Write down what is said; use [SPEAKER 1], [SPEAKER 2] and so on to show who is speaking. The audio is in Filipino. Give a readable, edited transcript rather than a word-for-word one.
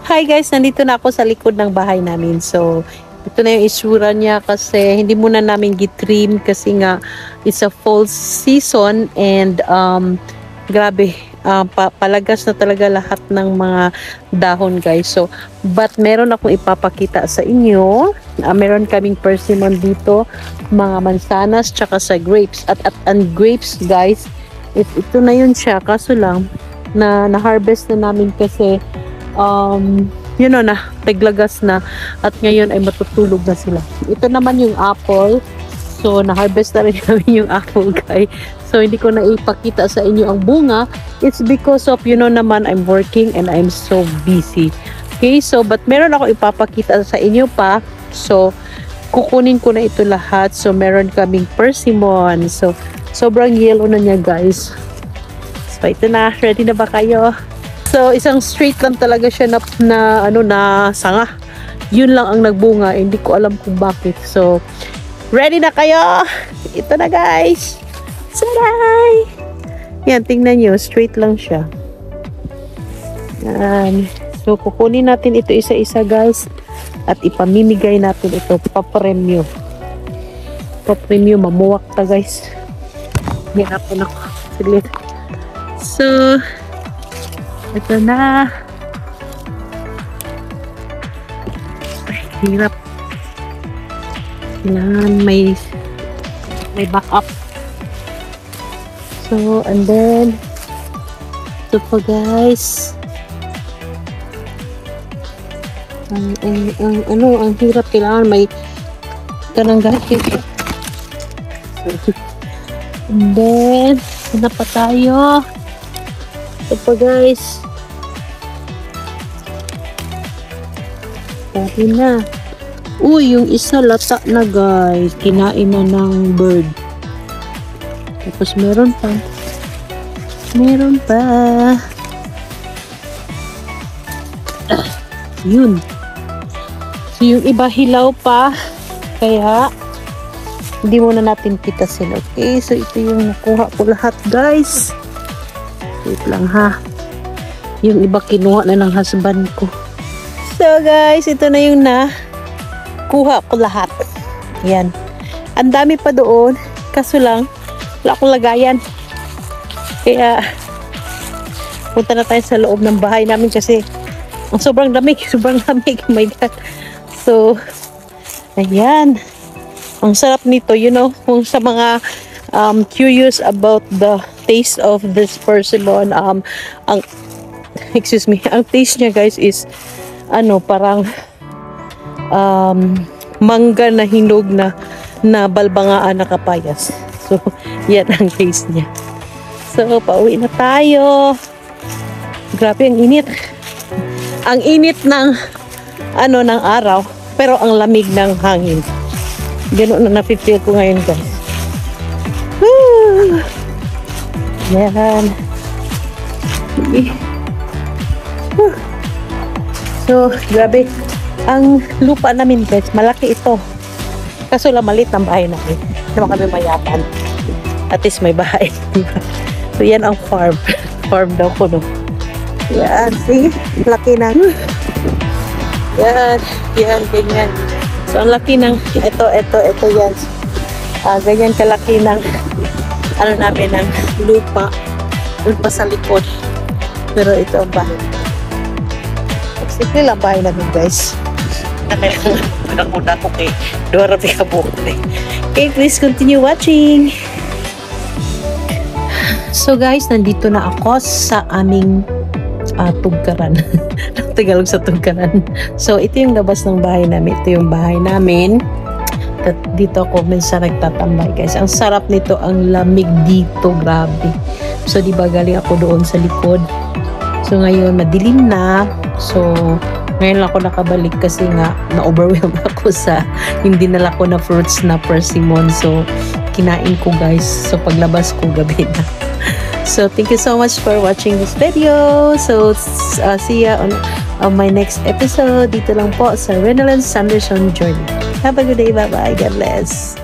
[SPEAKER 1] Hi guys, nandito na ako sa likod ng bahay namin. So, ito na yung isura niya kasi hindi muna namin gitrim kasi nga it's a fall season and grabe, palagas na talaga lahat ng mga dahon guys. So, but meron akong ipapakita sa inyo. Meron kaming persimmon dito, mga mansanas, tsaka sa grapes. At grapes guys, ito na yun siya. Kaso lang, na-harvest na namin kasi you know na, taglagas na at ngayon ay matutulog na sila. Ito naman yung apple. So, na-harvest na rin namin yung apple guys. So, hindi ko na ipakita sa inyo ang bunga. It's because of, you know naman, I'm working and I'm so busy. Okay, so, but meron ako ipapakita sa inyo pa. So, kukunin ko na ito lahat. So, meron kaming persimmon. So, sobrang yellow na niya guys. So, ito na. Ready na ba kayo? So, isang straight lang talaga siya na sanga. Yun lang ang nagbunga. Hindi ko alam kung bakit. So, ready na kayo? Ito na guys. Saray! Yan, tingnan nyo. Straight lang siya. Yan. So, kukunin natin ito isa-isa guys. At ipamimigay natin ito. Papremyo. Papremyo. Mamuwak ta guys. Hirapan ako. Saglit. So, ito na. Ay, hirap. Kailangan may backup. So, and then ito po guys. Ang hirap. Kailangan may kanang gahin. And then, na pa tayo. Ito po guys. Sabi na. Uy, yung isa lata na guys. Kinain na ng bird. Tapos meron pa. Meron pa. Yun. So yung iba hilaw pa. Kaya hindi muna natin pitasin. Okay, so ito yung nakuha ko lahat guys. Wait lang ha. Yung iba kinuha na ng husband ko. So guys, ito na yung kuha ko lahat. Yan. Ang dami pa doon. Kaso lang, wala akong lagayan. Kaya, punta na tayo sa loob ng bahay namin kasi sobrang lamig. Sobrang lamig. Oh my God. So, ayan. Ang sarap nito. You know, kung sa mga curious about the taste of this persimmon, ang taste niya guys is parang mangga na hinog na balbangaan na kapayas. So yan ang taste niya. So pauwi na tayo. Grabe ang init. Ang init ng ng araw, pero ang lamig ng hangin. Ganoon na nafe-feel ko ngayon guys. Woo! Yan. So, grabe. Ang lupa namin guys, malaki ito. Kaso lang malit ng bahay namin. Hindi naman kami mayapan. At least may bahay. So, yan ang farm. Farm daw ko, no? Yan. See? Laki ng... Yan. Yan, ganyan. So, ang laki ng... Ito yan. Ganyan kalaki ng... namin ng lupa. Doon pa sa likod. Pero ito ang bahay. Simple lang bahay namin guys. Nakailangan ko kay Dora Picabo. Okay, please continue watching. So guys, nandito na ako sa aming tugkaran. Tagalog sa tugkaran. So ito yung labas ng bahay namin. Ito yung bahay namin. At dito ako minsan nagtatambay guys. Ang sarap nito, ang lamig dito, grabe. So di ba galing ako doon sa likod. So ngayon madilim na. So ngayon lang ako nakabalik kasi nga na-overwhelmed ako sa hindi nala ko na fruits na persimmon. So kinain ko guys. So paglabas ko gabi na. So thank you so much for watching this video. So see ya on my next episode. Dito lang po sa Reynolds Sanderson Journey. Have a good day. Bye-bye. God bless.